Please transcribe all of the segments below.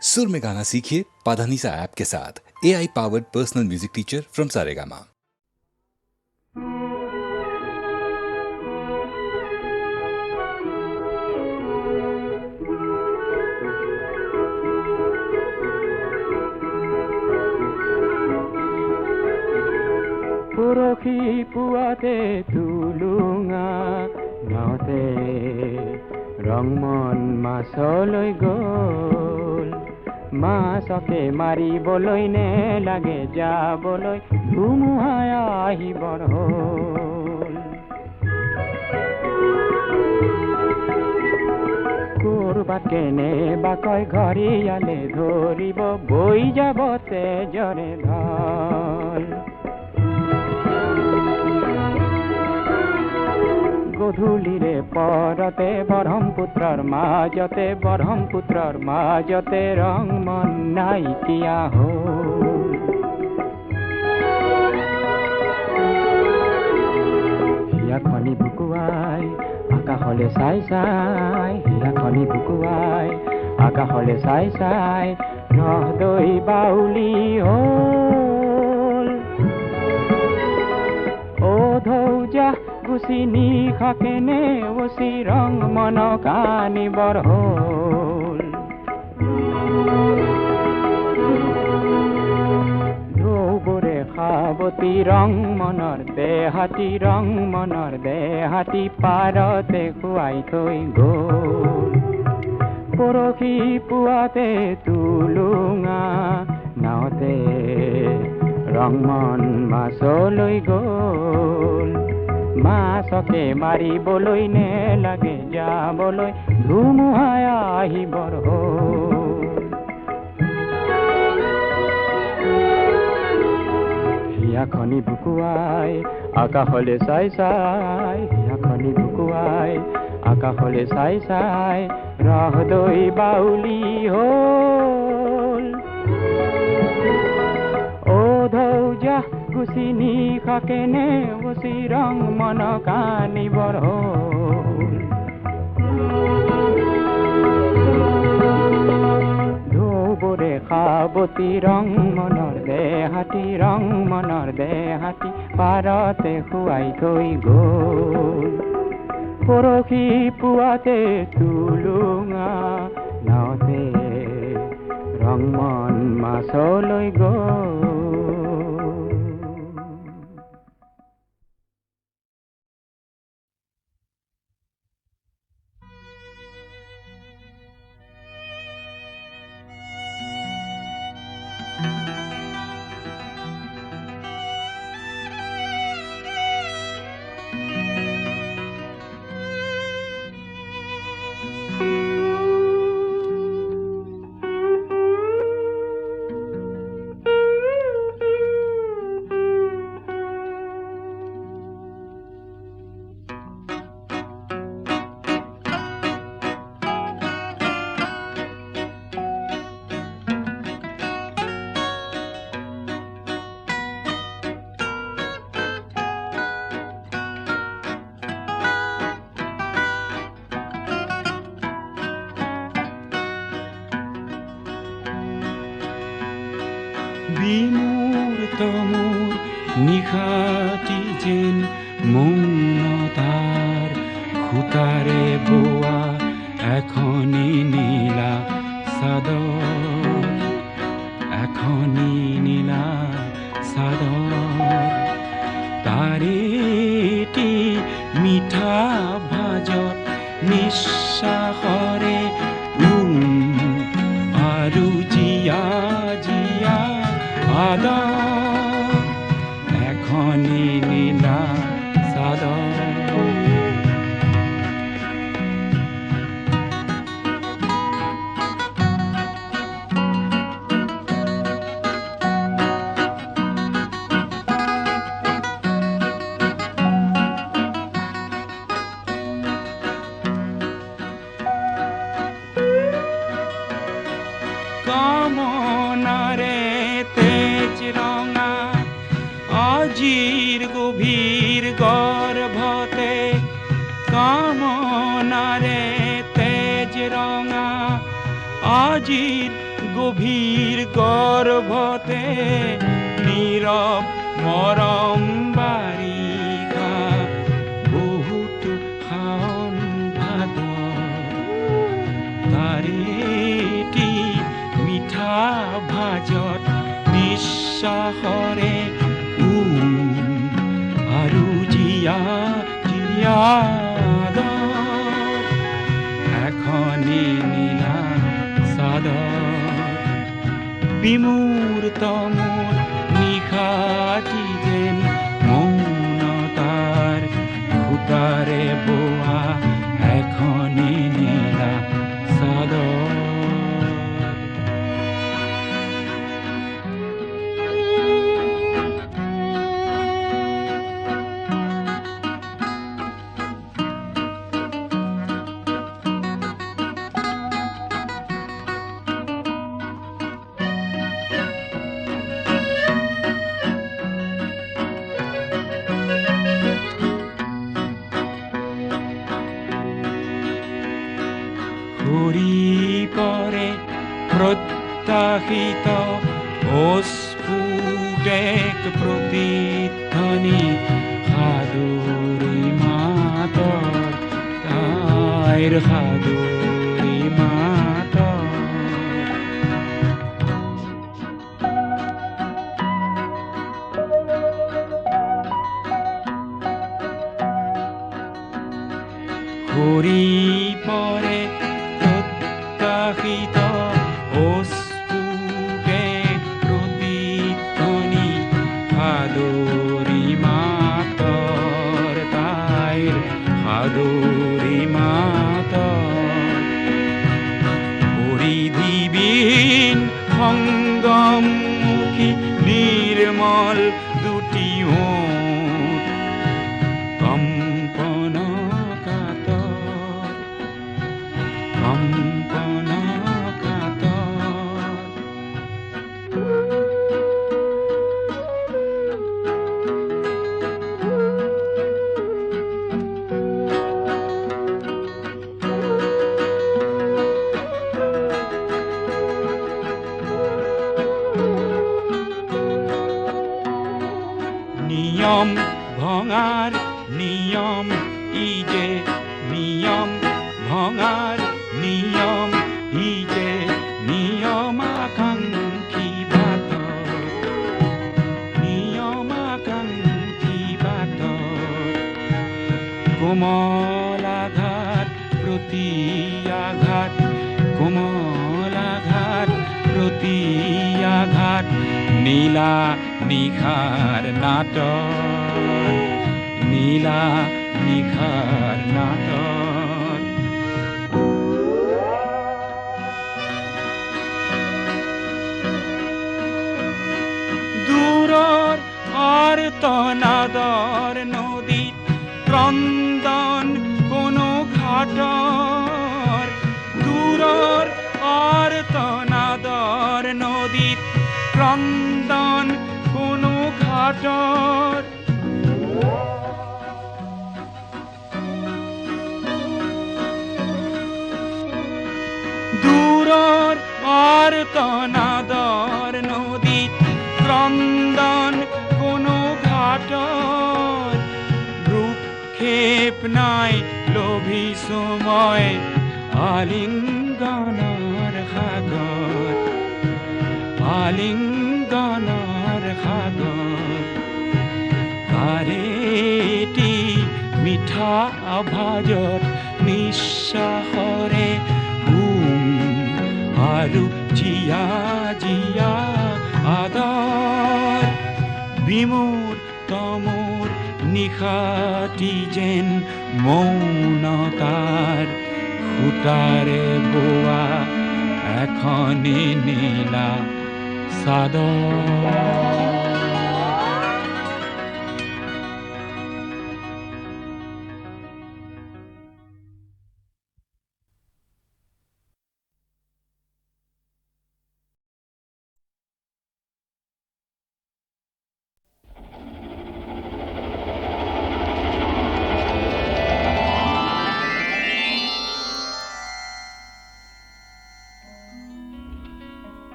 सुर में गाना सीखिए पाधानीसा ऐप के साथ। AI powered personal music teacher from Saregama. পুৰখী পুৱাতে তুলুঙা নাওতে ৰংমন মাছলৈ গ'ল, মাছকে মাৰিবলৈ নে লাগে যাবলৈ, ধুমুহাই আহিবৰ হ'ল। কৰবাত কেনেবাকৈ ঘৰিয়ালে ধৰিব, বৈ যাব তেজৰে ঢল। গধূলিৰে পৰতে ব্ৰহ্মপুত্ৰৰ মাজতে ৰং মন নাইকিয়া হ'ল। হিয়াখনি বুকুৱাই আকাশলে চাই চাই, হিয়াখনি বুকুৱাই আকাশলে চাই চাই, ৰহদৈ বাউলি হ'ল। ও ধৌজা গুচি নিশাকে নেওচি, ৰং মনক আনিবৰ হ'ল। ঢৌবোৰে সাৱতি ৰং মনৰ দেহাতী পাৰতে খুৱাই থৈ গ'ল। পৰখী পুৱাতে তুলুঙা নাওতে ৰংমন মাছলৈ গ'ল, মাছকে মাৰিবলৈ নে লাগে যাবলৈ, ধুমুহাই আহিবৰ হ'ল। হিয়াখনি বুকুৱাই আকাশলে চাই চাই, হিয়াখনি বুকুৱাই আকাশলে চাই চাই, ৰহদৈ বাউলি হ'ল। ও ধৌজা গুচি নিশাকে নেওচি, ৰং মনক আনিবৰ হ'ল। ঢৌবোৰে সাৱতি ৰং মনৰ দেহাতী পাৰতে খুৱাই থৈ গ'ল। পৰখী পুৱাতে তুলুঙা নাওতে ৰংমন মাছলৈ গ'ল। বিমূৰ্ত মোৰ নিশাটি যেন মৌনতাৰ খুটাৰে বোৱা এখনি নীলা চাদৰ, এখনি নীলা চাদৰ, তাৰেটি মিঠা ভাজত নিশ্বাসৰে আৰু জিয়া জিয়া আদৰ, এখনি নীলা চাদৰ। কামনাৰে তেজ ৰঙা আজিৰ গভীৰ গৰ্ভতে, কামনাৰে তেজ ৰঙা বুজিৰ গভীৰ গৰ্ভতে নীৰৱ মৰম বাৰিষা বহুতো শাওন ভাদ তাৰেটি মিঠা ভাজত নিশ্বাসৰে আৰু জীয়া এখনি নীলা চাদৰ বিমূৰ্ত মোৰ নিশাটি যেন মৌনতাৰ সূতাৰে বোৱা এখনি নীলা চাদৰ ঘূৰি পৰে প্ৰত্যাশিত অস্ফুটেক প্ৰতিধ্বনি সাদৰী মাতৰ তাইৰ সাদৰী মাতৰ ঘূৰি পৰে প্ৰত্যাশিত অস্ফুটেক প্ৰতিধ্বনি সাদৰী মাতৰ তাইৰ সাদৰী মাতৰ পৰিধিবিহীন সংগমমুখী নিৰ্মল দুটি ওঠ কম্পন নিয়ম ভঙাৰ নিয়ম ই যে নিয়ম ভঙাৰ নিয়ম ই যে নিয়মাকাংক্ষী বাটৰ নিয়মাকাংক্ষী বাটৰ কোমলাঘাত প্ৰতি আঘাত কোমলাঘাত প্ৰতি আঘাত নীলা নিশাৰ নাটৰ নীলা নিশাৰ নাটৰ দূৰৰ আৰ্তনাদৰ নদীত ক্ৰন্দন কোনো ঘাটৰ দূৰৰ আৰ্তনাদৰ নদীত ক্ৰন্দন কোনো ঘাটৰ দূৰৰ আৰ্তনাদৰ নদীত ক্ৰন্দন কোনো ঘাটৰ ভ্ৰূক্ষেপ নাই লভিছো মই আলিংগনৰ সাগৰ আলিংগনৰ সাগৰ তাৰেটি মিঠা আভাজত নিশ্বাসৰে আৰু জীয়া জীয়া আদৰ বিমূৰ্ত মোৰ নিশাটি যেন মৌনতাৰ সূতাৰে বোৱা এখনি নীলা চাদৰ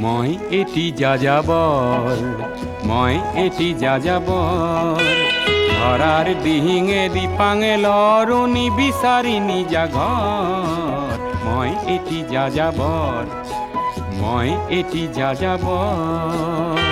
মই এটি যাযাবৰ মই এটি যাযাবৰ ধৰাৰ দিহিঙে দিপাঙে লৰণি বিচাৰি নিজা ঘৰ মই এটি যাযাবৰ মই এটি যাযাবৰ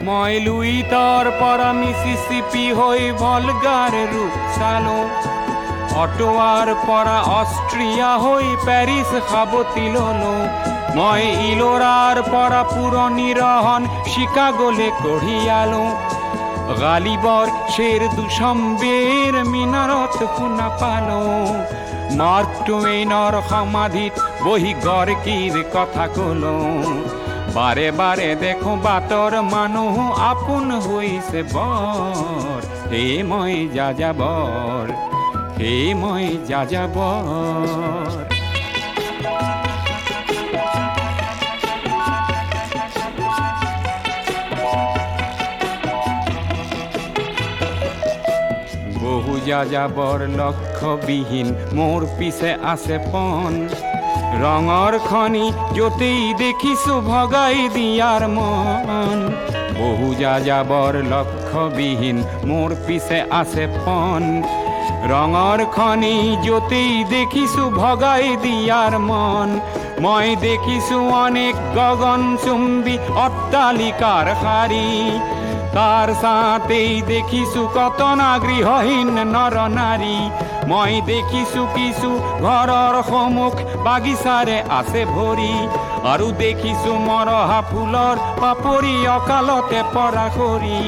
মই লুইতৰ পৰা মিছিছিপি হৈ ভলগাৰ ৰূপ চালো অটোৱাৰ পৰা অষ্ট্ৰিয়া হৈ পেৰিছ সাৱটি ললো মই ইলোৰাৰ পৰা পুৰণি ৰহন চিকাগোলে কঢ়িয়ালো গালিবৰ শ্বেৰ দুচম্বেৰ মিনাৰত শুনা পালো মাৰ্ক টুৱেইনৰ সমাধিত বহি গৰ্কিৰ কথা কলো বাৰে বাৰে দেখো বাটৰ মানুহ আপোন হৈছে বৰ হে মই যাযাবৰ হে মই যাযাবৰ বহু যাযাবৰ লক্ষ্যবিহীন মোৰ পিছে আছে পণ ৰঙৰ খনি য'তেই দেখিছো ভগাই দিয়াৰ মন বহু যাযাবৰ লক্ষ্যবিহীন মোৰ পিছে আছে পণ ৰঙৰ খনি য'তেই দেখিছো ভগাই দিয়াৰ মন মই দেখিছো অনেক গগনচুম্বী অট্টালিকাৰ শাৰী তাৰ ছাতেই দেখিছো কতনা গৃহহীন নৰ নাৰী মই দেখিছো কিছু ঘৰৰ সন্মুখ বাগিচাৰে আছে ভৰি আৰু দেখিছো মৰহা ফুলৰ পাপৰি অকালতে পৰা সৰি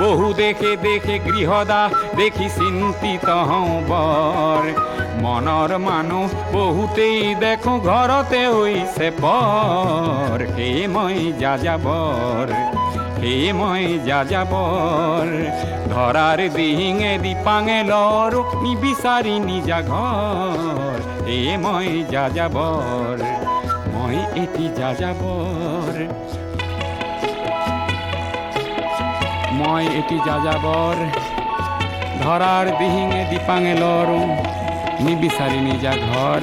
বহু দেখে দেখে গৃহদাহ দেখি চিন্তিত হওঁ বৰ মনৰ মানুহ বহুতেই দেখো ঘৰতে হৈছে বৰ হে মই যাযাবৰ হে মই যাযাবৰ ধৰাৰ দিহিঙে দিপাঙে লৰো নিবিচাৰি নিজা ঘৰ হে মই যাযাবৰ মই এটি যাযাবৰ মই এটি যাযাবৰ ধৰাৰ দিহিঙে দিপাঙে লৰো নিবিচাৰি নিজা ঘৰ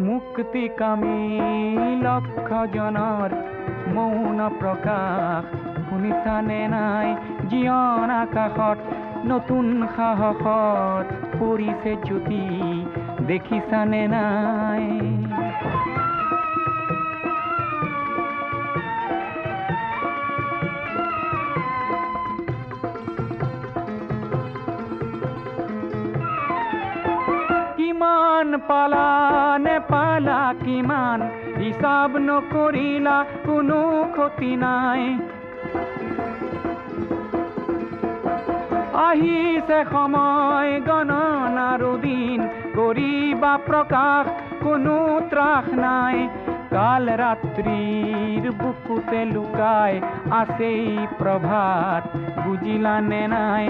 মুক্তিকামী লক্ষজনৰ মৌন প্ৰকাশ শুনিছানে নাই জীৱন আকাশত নতুন সাহসত পৰিছে জ্যোতি দেখিছানে নাই কিমান পালা নেপালা কিমান হিচাপ নকৰিলা কোনো ক্ষতি নাই আহিছে সময় গণনাৰো দিন কৰিবা প্ৰকাশ কোনো ত্ৰাস নাই কাল ৰাত্ৰিৰ বুকুতে লুকাই আছেই প্ৰভাত বুজিলানে নাই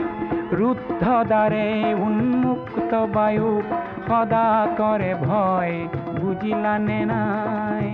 ৰুদ্ধ দ্বাৰে উন্মুক্ত বায়ুক সদা কৰে ভয় বুজিলানে নাই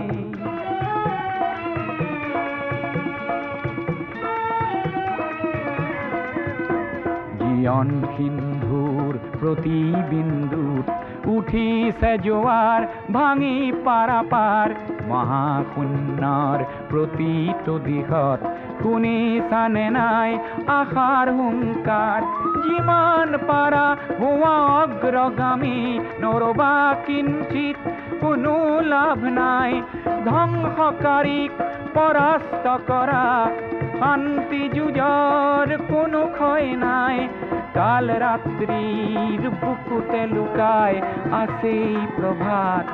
জীৱন সিন্ধুৰ প্ৰতি বিন্দুত উঠিছে জোৱাৰ ভাঙি পাৰাপাৰ মহাশূন্যৰ প্ৰতিটো দিশত শুনিছানে নাই আশাৰ হুংকাৰ যিমান পাৰা হোৱা অগ্ৰগামী নৰবা কিঞ্চিত কোনো লাভ নাই ধ্বংসকাৰীক পৰাস্ত কৰা শান্তি যুঁজৰ কোনো ক্ষয় নাই কাল রাত্রির বুকুতে লুকায় আসেই প্রভাত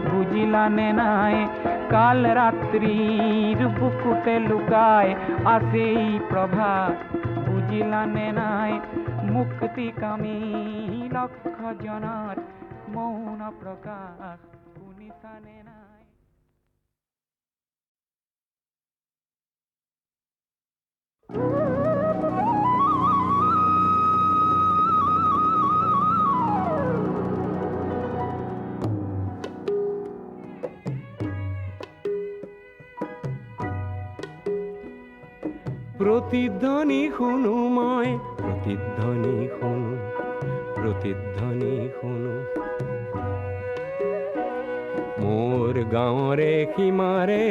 বুঝিলানে নাই কাল রাত্রির বুকুতে লুকায় আসেই প্রভাত বুঝিলানে নাই মুক্তিকামী লক্ষ জনার মৌন প্রকাশ কুনিশানে নাই প্রতিধ্বনি শুনো মই প্রতিধ্বনি শুনো প্রতিধ্বনি শুনো মোৰ গাঁৱৰে সীমাৰে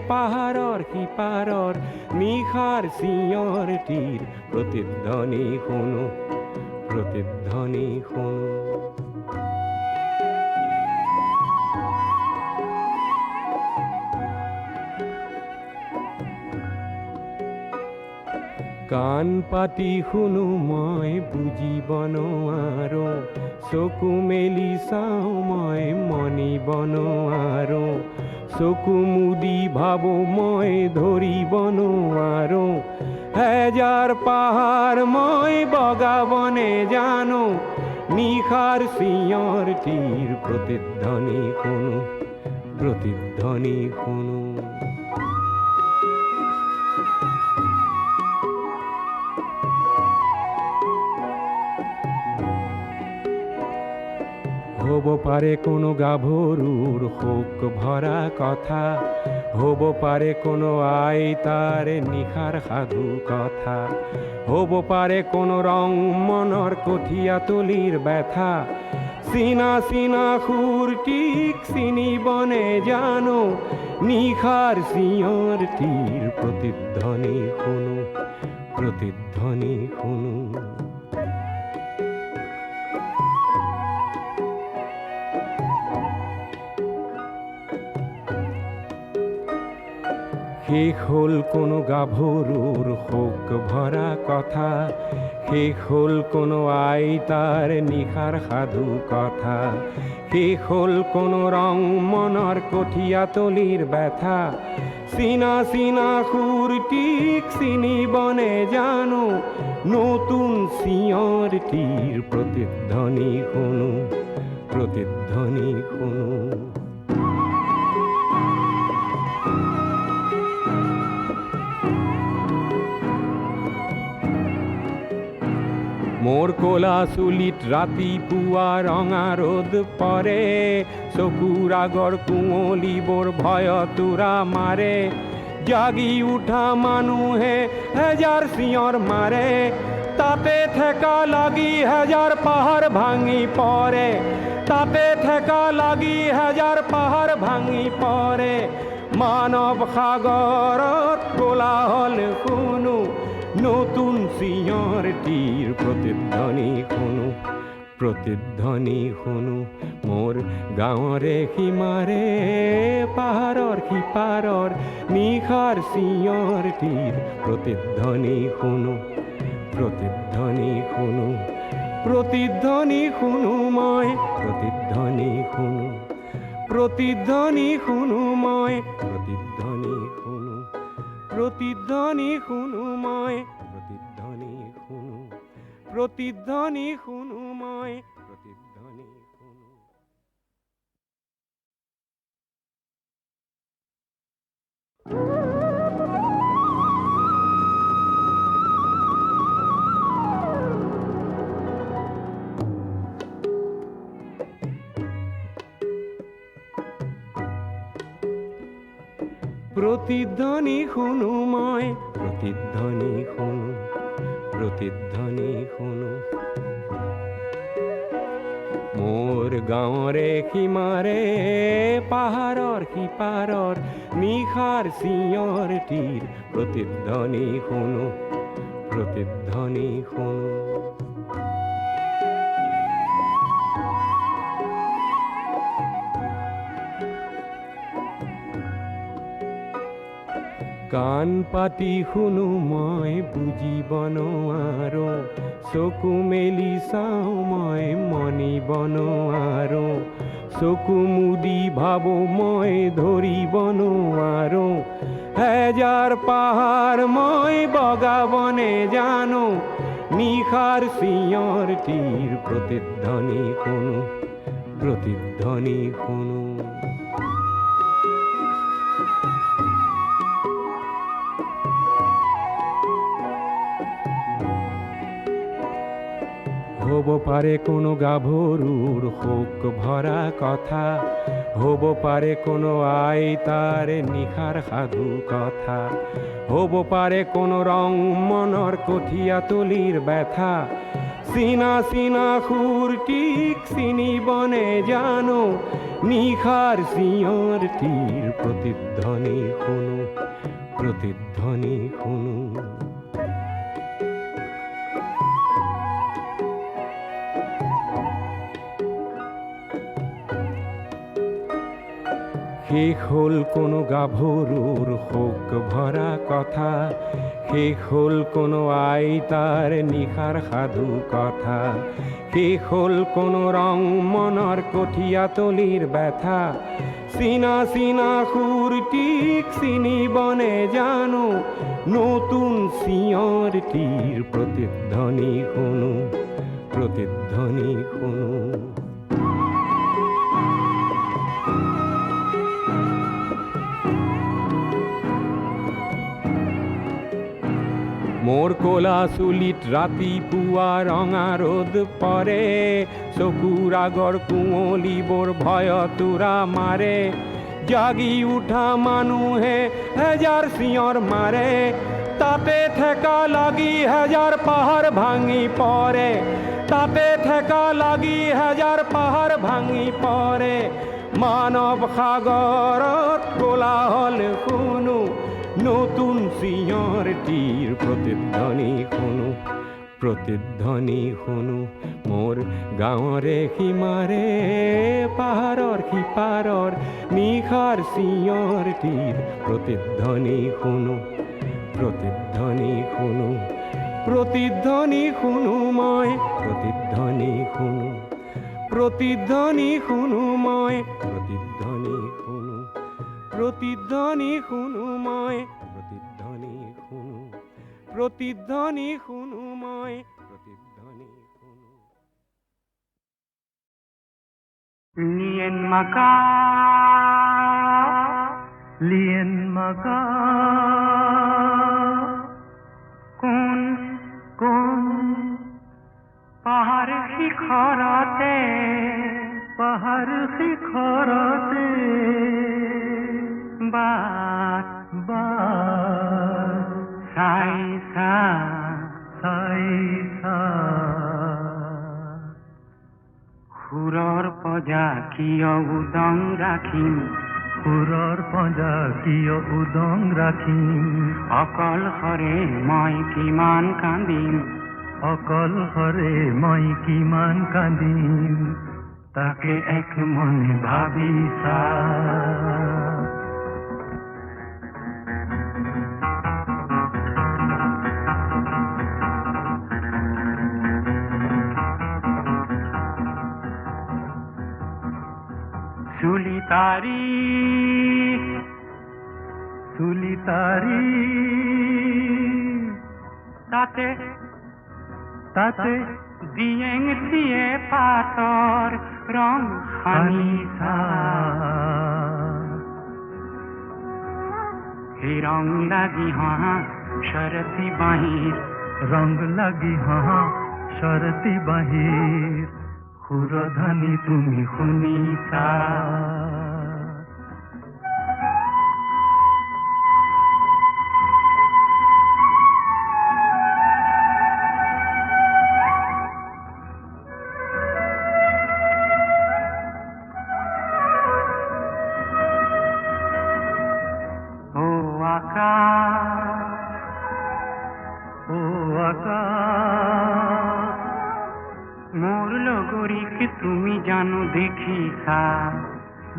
পাহাৰৰ সিপাৰৰ নিশাৰ চিঞৰ তীৰ প্ৰতিধ্বনি শুনো প্ৰতিধ্বনি শুনো কাণ পাতি শুনো মই বুজিব নোৱাৰো চকু মেলি চাওঁ মই মনিব নোৱাৰো চকু মুদি ভাবো মই ধৰিব নোৱাৰো হেজাৰ পাহাৰ মই বগাবনে জানো নিশাৰ চিঞৰ তীৰ প্ৰতিধ্বনি শুনো প্ৰতিধ্বনি শুনো হ'ব পাৰে কোনো গাভৰুৰ শোক ভৰা কথা হ'ব পাৰে কোনো আইতাৰ নিশাৰ সাধু কথা হ'ব পাৰে কোনো ৰং মনৰ কঠীয়া তলিৰ ব্যথা চিনা চিনা সুৰটিক চিনিবনে জানো নিশাৰ চিঞৰ তীৰ প্ৰতিধ্বনি শুনো প্ৰতিধ্বনি শুনো শেষ হ'ল কোনো গাভৰুৰ শোক ভৰা কথা শেষ হ'ল কোনো আইতাৰ নিশাৰ সাধু কথা শেষ হ'ল কোনো ৰং মনৰ কঠীয়া তলিৰ ব্যথা চিনা চিনা সুৰটিক চিনিবনে জানো নতুন চিঞৰ তীৰ প্ৰতিধ্বনি শুনো প্ৰতিধ্বনি শুনো মোৰ ক'লা চুলিত ৰাতিপুৱা ৰঙা ৰ'দ পৰে চকুৰ আগৰ কুঁৱলীবোৰ ভয়তোৰা মাৰে জাগি উঠা মানুহে হেজাৰ চিঞৰ মাৰে তাতে ঠেকা লাগি হেজাৰ পাহাৰ ভাঙি পৰে তাতে ঠেকা লাগি হেজাৰ পাহাৰ ভাঙি পৰে মানৱ সাগৰত কোলাহল শুনো নতুন চিঞৰ তীৰ প্ৰতিধ্বনি শুনো প্ৰতিধ্বনি শুনো মোৰ গাঁৱৰে সীমাৰে পাহাৰৰ সিপাৰৰ নিশাৰ চিঞৰ তীৰ প্ৰতিধ্বনি শুনো প্ৰতিধ্বনি শুনো প্ৰতিধ্বনি শুনো মই প্ৰতিধ্বনি শুনো প্ৰতিধ্বনি শুনো মই প্ৰতিধ্বনি শুনো প্ৰতিধ্বনি শুনো মই প্ৰতিধ্বনি শুনো প্ৰতিধ্বনি শুনো মই প্ৰতিধ্বনি শুনো প্ৰতিধ্বনি শুনো মই প্ৰতিধ্বনি শুনো প্ৰতিধ্বনি শুনো মোৰ গাঁৱৰে সীমাৰে পাহাৰৰ সিপাৰৰ নিশাৰ চিঞৰ তীৰ প্ৰতিধ্বনি শুনো প্ৰতিধ্বনি শুনো কাণ পাতি শুনো মই বুজিব নোৱাৰো চকু মেলি চাওঁ মই মনিব নোৱাৰো চকু মুদি ভাবো মই ধৰিব নোৱাৰো হেজাৰ পাহাৰ মই বগাবনে জানো নিশাৰ চিঞৰ তীৰ প্ৰতিধ্বনি শুনো প্ৰতিধ্বনি শুনো হ'ব পাৰে কোনো গাভৰুৰ শোক ভৰা কথা হ'ব পাৰে কোনো আইতাৰ নিশাৰ সাধু কথা হ'ব পাৰে কোনো ৰং মনৰ কঠীয়া তলিৰ ব্যথা চিনা চিনা সুৰটিক চিনিবনে জানো নিশাৰ চিঞৰ তীৰ প্ৰতিধ্বনি শুনো প্ৰতিধ্বনি শুনো শেষ হ'ল কোনো গাভৰুৰ শোক ভৰা কথা শেষ হ'ল কোনো আইতাৰ নিশাৰ সাধু কথা শেষ হ'ল কোনো ৰং মনৰ কঠীয়া তলিৰ ব্যথা চিনা চিনা সুৰটিক চিনিবনে জানো নতুন চিঞৰ তীৰ প্ৰতিধ্বনি শুনো প্ৰতিধ্বনি শুনো মোৰ ক'লা চুলিত ৰাতিপুৱা ৰঙা ৰ'দ পৰে চকুৰ আগৰ কুঁৱলীবোৰ ভয়তোৰা মাৰে জাগি উঠা মানুহে হেজাৰ চিঞৰ মাৰে তাতে ঠেকা লাগি হেজাৰ পাহাৰ ভাঙি পৰে তাতে ঠেকা লাগি হেজাৰ পাহাৰ ভাঙি পৰে মানৱ সাগৰত কোলাহল শুনো নতুন চিঞৰ তীৰ প্ৰতিধ্বনি শুনো মোৰ গাঁৱৰে সীমাৰে পাহাৰৰ সিপাৰৰ নিশাৰ চিঞৰ তীৰ প্ৰতিধ্বনি শুনো প্ৰতিধ্বনি শুনো প্ৰতিধ্বনি শুনো মই প্ৰতিধ্বনি শুনো প্ৰতিধ্বনি শুনো মই প্ৰতিধ্বনি শুনো প্ৰতিধ্বনি শুনো মই প্ৰতিধ্বনি শুনো প্ৰতিধ্বনি শুনো মই প্ৰতিধ্বনি শুনো Lien Maka কোন কোন পাহাড় শিখৰতে বাট চাইছা সুৰৰ পজা কিয় উদং ৰাখিম অকলশৰে মই কিমান কান্দিম তাকে এক মনে ভাবিছা সুলিতাৰি তাতে দিয়েং দিয়ে পাতৰ ৰং সানিছা সেই ৰং লাগি শৰতি বাহিৰ সুৰধনি তুমি শুনিছা মোৰ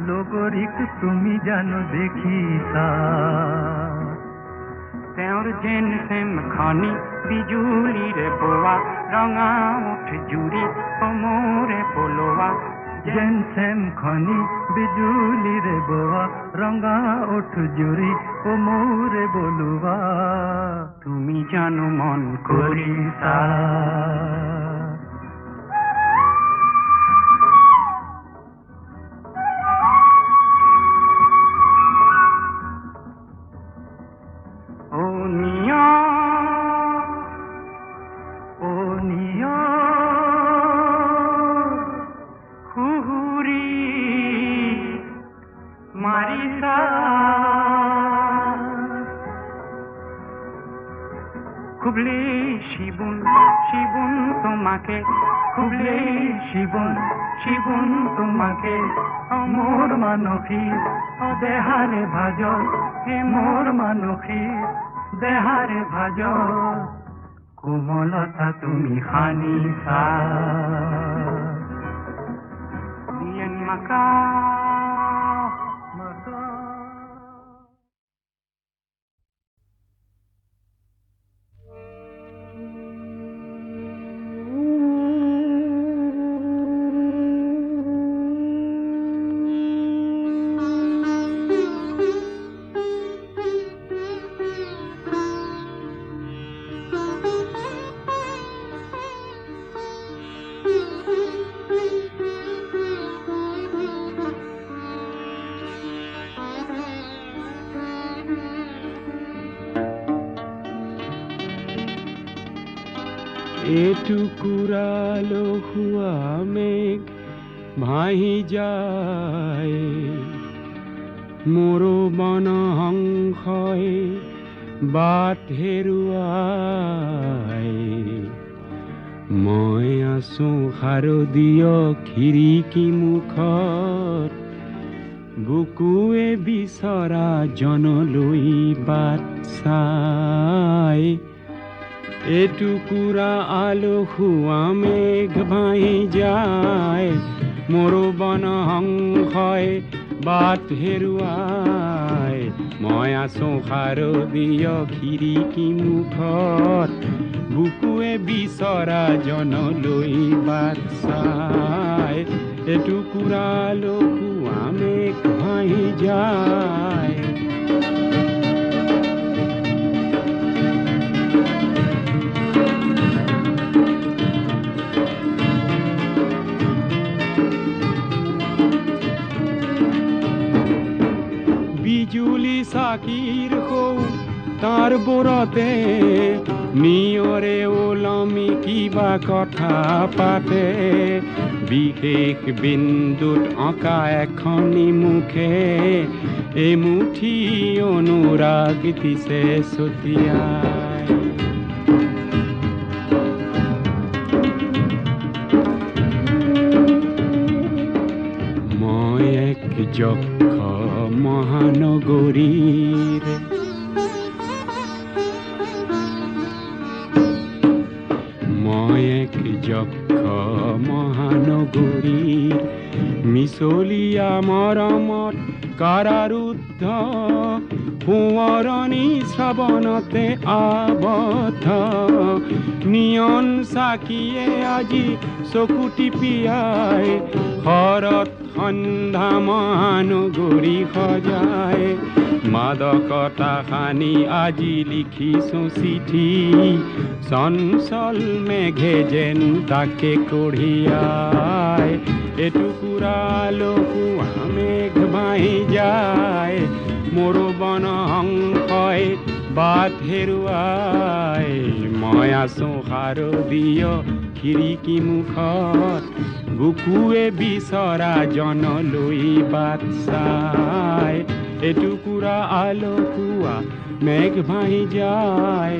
লগৰিক তুমি জানো দেখিছা তেওঁৰ যেন চেম খনি বিজুলীৰে বোৱা ৰঙা উঠ জুৰি সমৰে পলোৱা যেন চেম খনি বিজুলীৰে বোৱা ৰঙা ওঠ জুৰি কোমৰে বলোৱা তুমি জানো মন কৰিছা ও নিয়া ও নিয়া হুহুৰি মাৰিছা খুবলে শিবুন শিবুন তোমাকে খুবলে শিবুন তোমাকে মোৰ মানসী দেহাৰে ভাজ হে মোৰ মানসী দেহাৰে ভাজ কোমলতা তুমি সানিছা দিয়েন মাকা এটুকুৰা লহুৱা মেঘ ভাহি যায় মোৰো বন হংসই বাট হেৰুৱাই মই আছো শাৰদীয় খিৰিকী মুখত বুকুৱে বিচৰা জনলৈ বাট চাই এটুকুৰা আলসুৱা মেঘ ভাহি যায় মোৰো বন হংসই বাট হেৰুৱাই মই আছো শাৰদীয় খিৰিকী মুখত বুকুৱে বিচৰা জনলৈ বাট চাই এটুকুৰা আলসুৱা মেঘ ভাহি যায় বিজুলী চাকিৰ সৌ তাৰ বোৰতে নিয়ৰে ওলমি কিবা কথা পাতে বিশেষ বিন্দুত অঁকা এখনি মুখে এমুঠি অনুৰাগ দিছে ছটিয়াই মই এক যক্ষ মহানগৰীৰ মই এক যক্ষ মহানগৰীৰ মিছলীয়া মৰমত কাৰাৰুদ্ধ সোঁৱৰণি শ্ৰাৱণতে আবদ্ধ নিয়ন চাকিয়ে আজি চকু টিপিয়াই শৰত সন্ধ্যা মহানগৰী সজায় মাদকতা সানি আজি লিখিছো চিঠি চঞ্চল মেঘে যেন তাকে কঢ়িয়াই এটুকুৰা লহুৱা মেঘ ভাহি যায় মোৰো বন হংসই বাট হেৰুৱাই মই আছো শাৰদীয় খিৰিকী মুখত বুকুৱে বিচৰা জনলৈ বাট চাই এটুকুৰা আলসুৱা মেঘ ভাহি যায়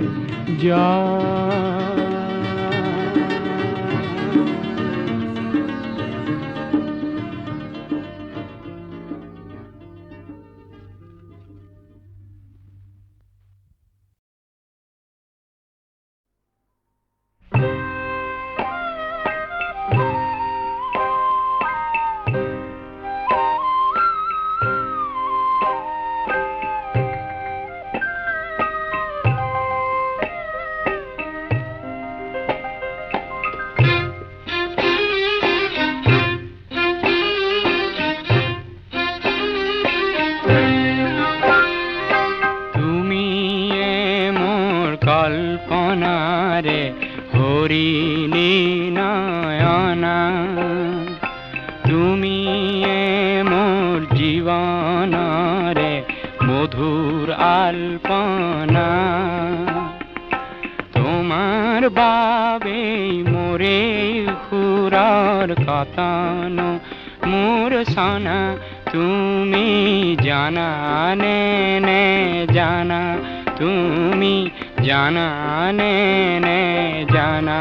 হরিণী নয়না তুমি মোর জীবনরে মধুর আলপনা তোমার বাবে মোরে খুরার কাতানো মোর সানা তুমি জানা নে নে জানা তুমি জানা নে নে জানা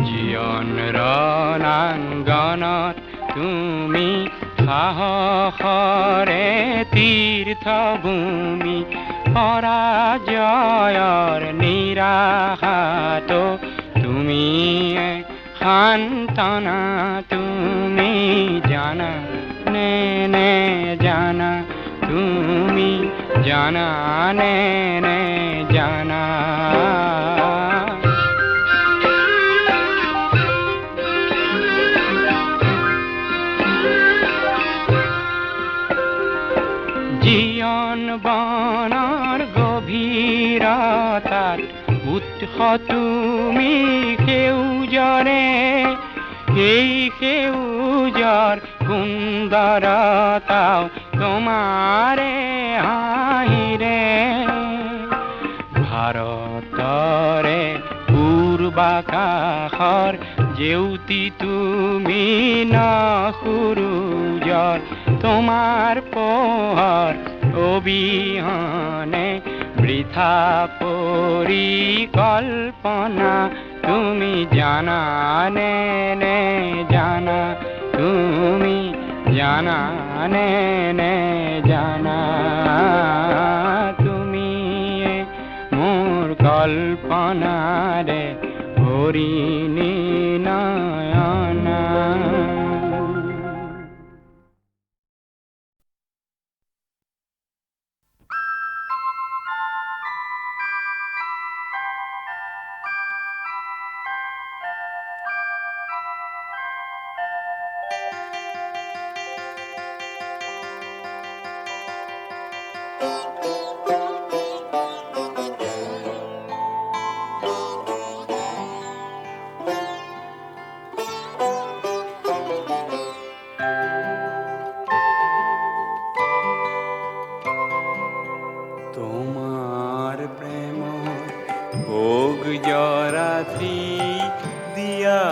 জীবন রণাঙ্গনত তুমি সাহসৰে তীৰ্থভূমি পৰাজয়ৰ নিৰাশাত তুমি সান্তনা তুমি জানা নে নে জানা তুমি জানা নে নে জানা জীবন বনৰ গভীৰতাত উৎস তুমি সেউজৰে এই সেউজৰ সুন্দৰতাও তোমাৰে হাঁহিৰে ভাৰতৰে পূৰ্বাকাশৰ জেউতি তুমি নসুৰুজৰ তোমার পোহর অবিহনে বৃথা পরিকল্পনা তুমি জানা নে নে জানা তুমি জানা নে নে জানা তুমি মোর কল্পনারে হরিণী নয়না তোমার প্রেম ভোগ জরাতি দিয়া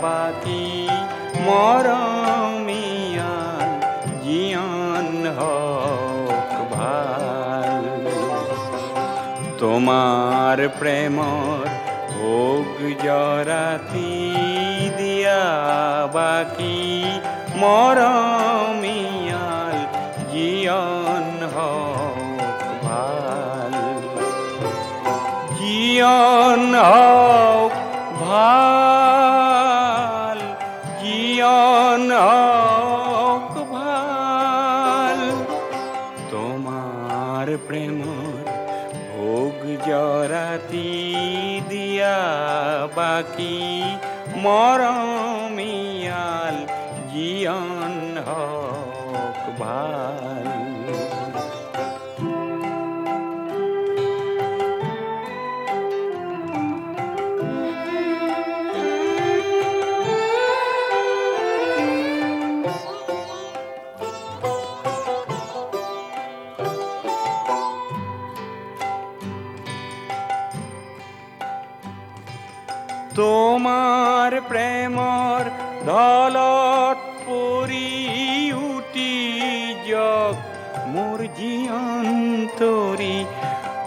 বাতি মরমিয়ান জিয়ান হক ভাল তোমার প্রেম ভোগ জরাতি দিয়া বাকি মরমিয়াল জিয়ান হক ভাল জিয়ন হক ভাল জিয়ন হক ভাল তোমার প্রেম ভোগ জরাতি দিয়া বাকি মরমিয়াল জিয়ন হক ভাল তোমার প্রেমর দলত পরি উটি জগ মোর জিয়ন্তরি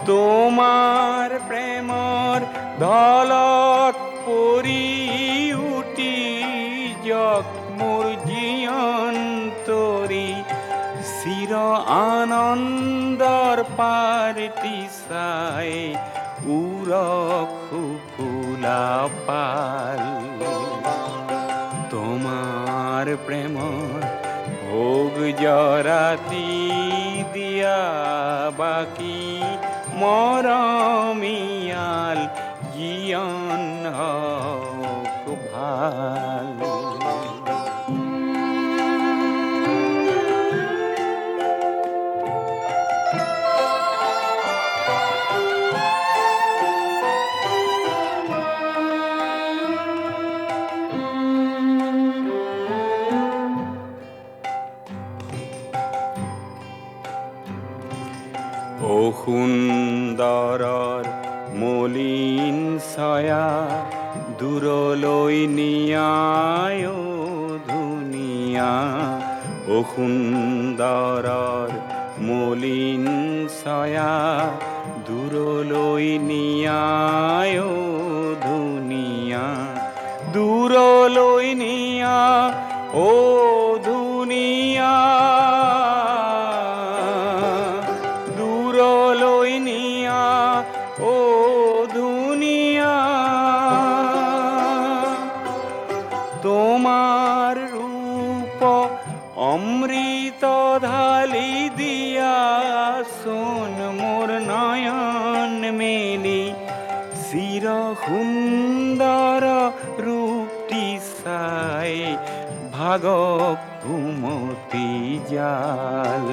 তোমার প্রেমর দলত পরি উটি জগ মোর জিয়ন্তরি চির আনন্দর পারটি চাই উরখু ফুলা পাল তোমার প্রেম ভোগ জরাতি দিয়া বাকি মরমিয়াল জিয়ন হক পাল ও সুন্দৰৰ মলিন ছায়া দূৰলৈ নিয়ায় ও ধুনীয়া ও সুন্দৰৰ মলিন ছায়া দূৰলৈ নিয়ায় ও ধুনীয়া দূৰলৈ নিয়া ও ধুনীয়া দূৰলৈ নিয়া ও ধুনীয়া তোমার রূপ অমৃত ঢালি দিয়া সোন মোর নয়ন মেলি চির সুন্দর রূপটি চাই ভাগক ঘুমতি জাল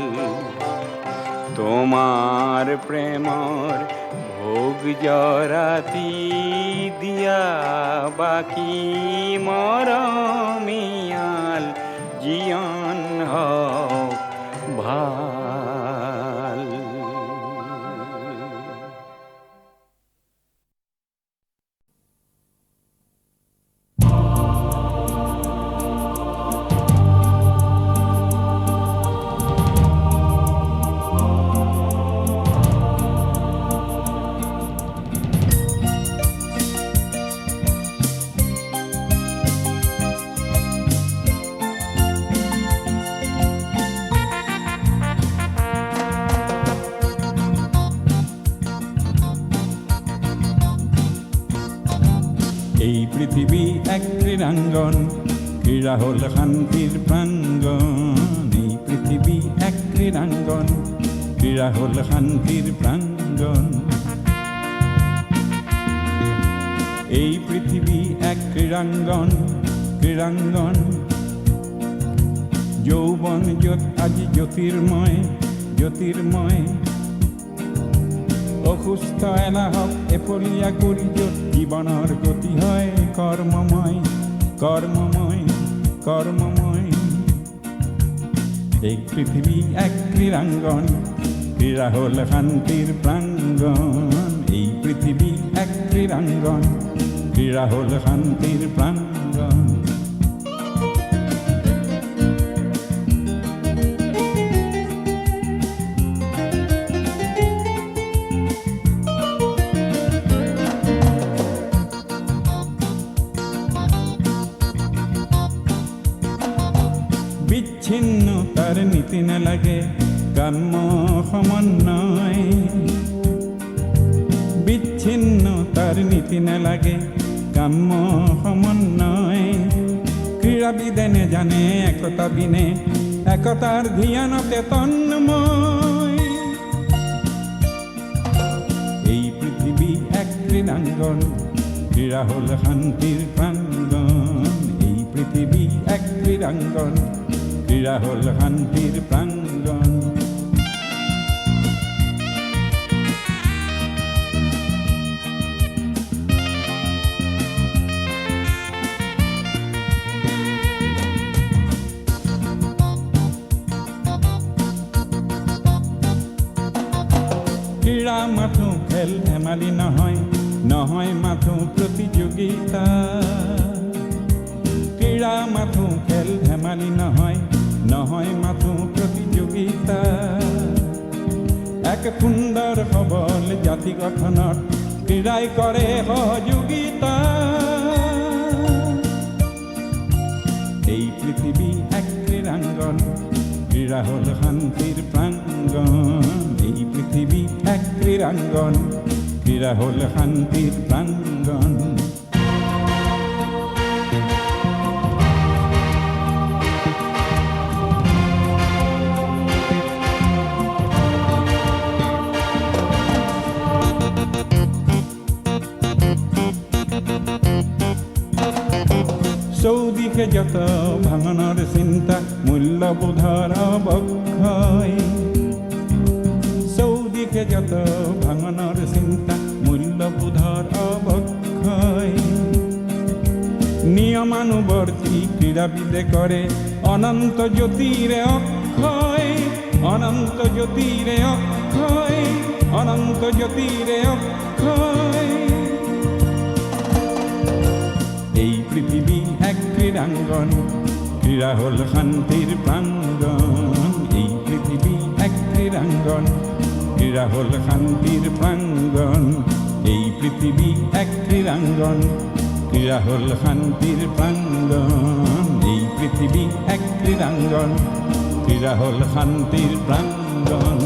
তোমার প্রেমর ভোগ জরাতি দিয়া বাকি মরমিয়াল জিয়ন হক ভাল এই পৃথিবী এক ক্রীড়াঙ্গন ক্রীড়া হল শান্তির প্রাঙ্গন এই পৃথিবী এক ক্রীড়াঙ্গন ক্রীড়া হল শান্তির প্রাঙ্গন এই পৃথিবী এক ক্রীড়াঙ্গন ক্রীড়াঙ্গন যৌবন যত আজি জ্যোতির্ময় জ্যোতির্ময় অসুস্থ এলাহক এফলীয়া কৰি যত জীৱনৰ গতি হয় কৰ্মময় কৰ্মময় কৰ্মময় এই পৃথিৱী এক ক্ৰীড়াঙ্গন ক্ৰীড়া হ'ল শান্তিৰ প্ৰাঙ্গণ এই পৃথিৱী এক ক্ৰীড়াঙ্গন ক্ৰীড়া হ'ল শান্তিৰ প্ৰাঙ্গণ বিচ্ছিন্নতার নীতি নালাগে কাম্য সমন্বয় বিচ্ছিন্নতার নীতি নালাগে কাম্য সমন্বয় ক্রীড়াবিদে জানে একতা বিনে একতার ধ্যানতে তন্ময় এই পৃথিবী এক ক্রীড়াঙ্গন ক্রীড়া হল শান্তির প্রাঙ্গণ এই পৃথিবী এক ক্রীড়াঙ্গন ক্রীড়া হল শান্তির প্রাঙ্গণ ক্রীড়া মাথো খেল ধেমালি নহয় নহয় মাথো প্রতিযোগিতা ক্রীড়া মাথো খেল ধেমালি নহয় নহয় মাথো প্রতিযোগিতা এক সুন্দর সবল জাতি গঠনত ক্রীড়াই করে সহযোগিতা এই পৃথিবী এক ক্রীড়াঙ্গন ক্রীড়া হল শান্তির প্রাঙ্গণ এই পৃথিবী এক ক্রীড়াঙ্গন ক্রীড়া হল শান্তির প্রাঙ্গণ চৌদিকে যত ভাঙনের চিন্তা মূল্যবোধৰ অৱক্ষয় চৌদিকে যত ভাঙনেৰ চিন্তা মূল্যবোধৰ অৱক্ষয় নিয়মানুবৰ্তী ক্ৰীড়াবিদে কৰে অনন্ত জ্যোতিৰে অক্ষয় অনন্ত জ্যোতিৰে অক্ষয় অনন্ত জ্যোতিৰে অক্ষয় এই পৃথিৱী এক ক্ৰীড়াঙ্গন ক্ৰীড়া হ'ল শান্তিৰ প্ৰাঙ্গণ এই পৃথিৱী এক ক্ৰীড়াঙ্গন ক্ৰীড়া হ'ল শান্তিৰ প্ৰাঙ্গণ এই পৃথিৱী এক ক্ৰীড়াঙ্গন ক্ৰীড়া হ'ল শান্তিৰ প্ৰাঙ্গণ এই পৃথিৱী এক ক্ৰীড়াঙ্গন ক্ৰীড়া হ'ল শান্তিৰ প্ৰাঙ্গণ